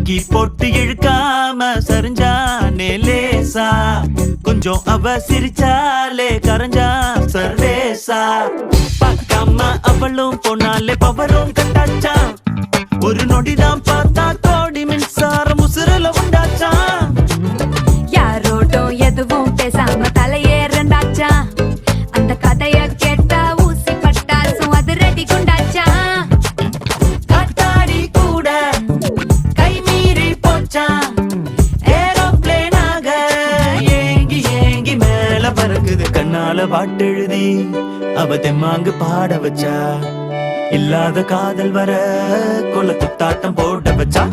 லுங்கி போட்டு இழுக்காம சரிஞ்சானே லேசா, கொஞ்சம் அவ சிரிச்சாலே கரைஞ்சா சர்வேசா. பார்க்காம அவளும் போனாலே பவரும் கட்டாச்சா, ஒரு நொடிதான் பார்த்தா கோடி மின்சாரம் உசுரல உண்டாச்சா. யாரோட்டும் எதுவும் பேசாம தலையேறண்டாச்சா, அந்த கதைய கேட்டா ஊசி பட்டாசும் அது ரெடி குண்டாச்சா. காத்தாடி கூட கை மீறி போச்சா, ஏரோப்ளேனாக ஏங்கி ஏங்கி மேல பறக்குது. கண்ணால பாட்டெழுதி அவ தெம்மாங்கு பாட வச்சா, இல்லாத காதல் வர கொல குத்தாட்டம் போட வச்சா.